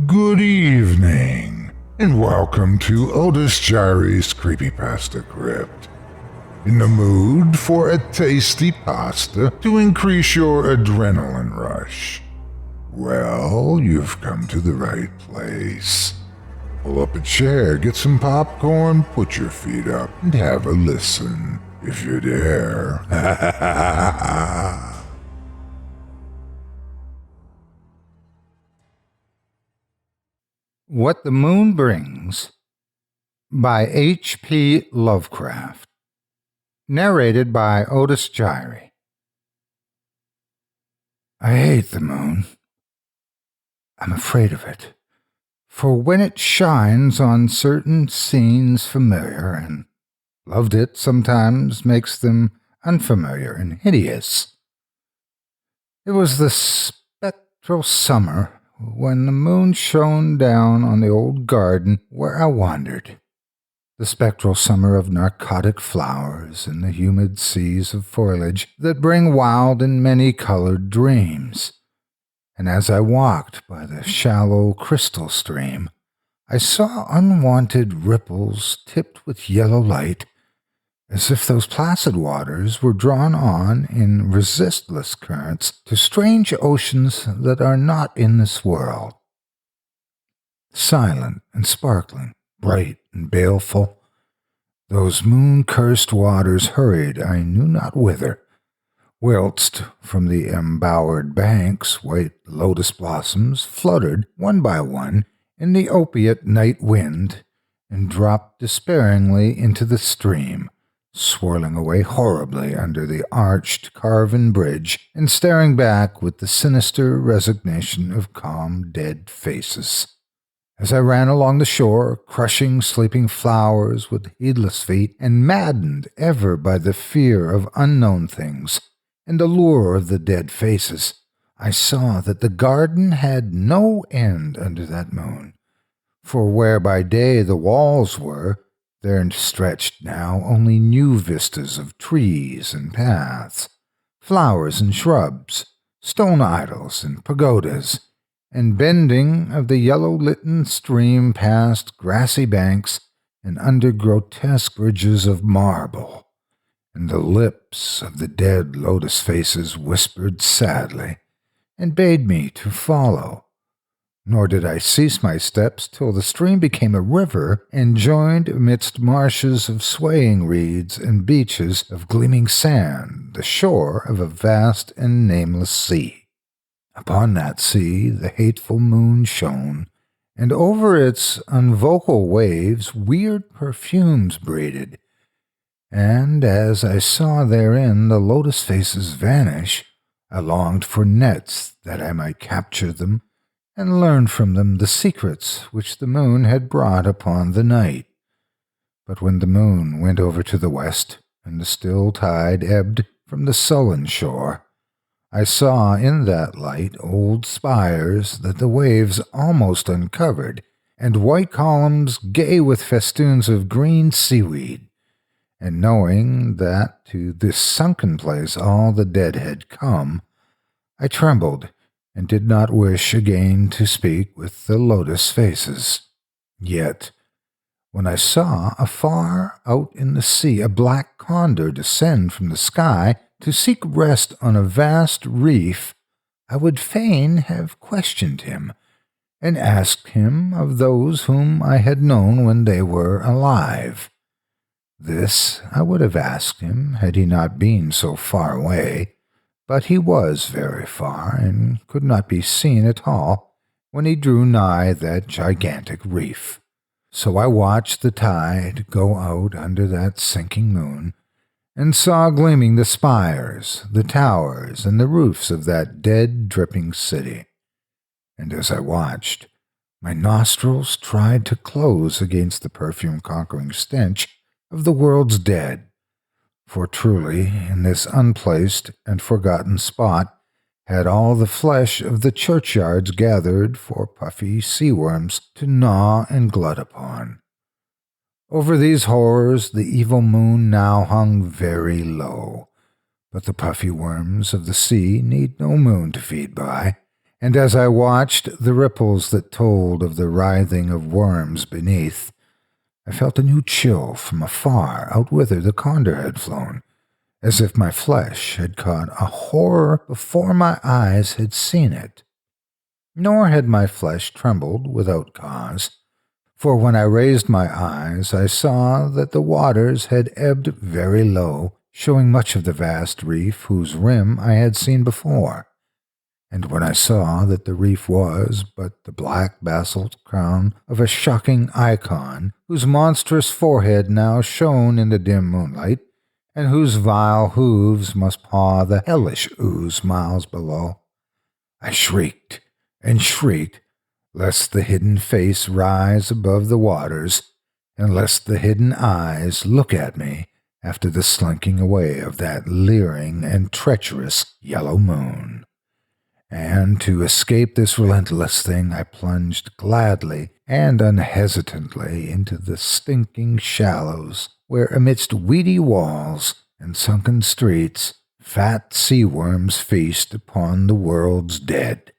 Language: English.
Good evening, and welcome to Otis Gyri's Creepypasta Crypt. In the mood for a tasty pasta to increase your adrenaline rush? Well, you've come to the right place. Pull up a chair, get some popcorn, put your feet up, and have a listen, if you dare. What the Moon Brings by H.P. Lovecraft. Narrated by Otis Gyri. I hate the moon. I'm afraid of it. For when it shines on certain scenes familiar, and loved it sometimes makes them unfamiliar and hideous. It was the spectral summer when the moon shone down on the old garden where I wandered. The spectral summer of narcotic flowers and the humid seas of foliage that bring wild and many-colored dreams. And as I walked by the shallow crystal stream, I saw unwanted ripples tipped with yellow light, as if those placid waters were drawn on in resistless currents to strange oceans that are not in this world. Silent and sparkling, bright and baleful, those moon-cursed waters hurried I knew not whither, whilst from the embowered banks white lotus blossoms fluttered one by one in the opiate night wind and dropped despairingly into the stream, swirling away horribly under the arched carven bridge and staring back with the sinister resignation of calm, dead faces. As I ran along the shore, crushing sleeping flowers with heedless feet, and maddened ever by the fear of unknown things and the lure of the dead faces, I saw that the garden had no end under that moon, for where by day the walls were, there stretched now only new vistas of trees and paths, flowers and shrubs, stone idols and pagodas, and bending of the yellow-litten stream past grassy banks and under grotesque bridges of marble, and the lips of the dead lotus faces whispered sadly, and bade me to follow. Nor did I cease my steps till the stream became a river and joined amidst marshes of swaying reeds and beaches of gleaming sand the shore of a vast and nameless sea. Upon that sea the hateful moon shone, and over its unvocal waves weird perfumes breathed, and as I saw therein the lotus faces vanish, I longed for nets that I might capture them and learn from them the secrets which the moon had brought upon the night. But when the moon went over to the west, and the still tide ebbed from the sullen shore, I saw in that light old spires that the waves almost uncovered, and white columns gay with festoons of green seaweed, and knowing that to this sunken place all the dead had come, I trembled, and did not wish again to speak with the lotus faces. Yet, when I saw afar out in the sea a black condor descend from the sky to seek rest on a vast reef, I would fain have questioned him, and asked him of those whom I had known when they were alive. This I would have asked him had he not been so far away, but he was very far, and could not be seen at all when he drew nigh that gigantic reef. So I watched the tide go out under that sinking moon, and saw gleaming the spires, the towers, and the roofs of that dead, dripping city. And as I watched, my nostrils tried to close against the perfume-conquering stench of the world's dead. For truly, in this unplaced and forgotten spot, had all the flesh of the churchyards gathered for puffy sea-worms to gnaw and glut upon. Over these horrors the evil moon now hung very low, but the puffy worms of the sea need no moon to feed by, and as I watched the ripples that told of the writhing of worms beneath, I felt a new chill from afar out whither the condor had flown, as if my flesh had caught a horror before my eyes had seen it. Nor had my flesh trembled without cause, for when I raised my eyes I saw that the waters had ebbed very low, showing much of the vast reef whose rim I had seen before. And when I saw that the reef was but the black basalt crown of a shocking icon, whose monstrous forehead now shone in the dim moonlight, and whose vile hooves must paw the hellish ooze miles below, I shrieked and shrieked, lest the hidden face rise above the waters, and lest the hidden eyes look at me after the slinking away of that leering and treacherous yellow moon. And to escape this relentless thing, I plunged gladly and unhesitantly into the stinking shallows, where amidst weedy walls and sunken streets, fat sea worms feast upon the world's dead.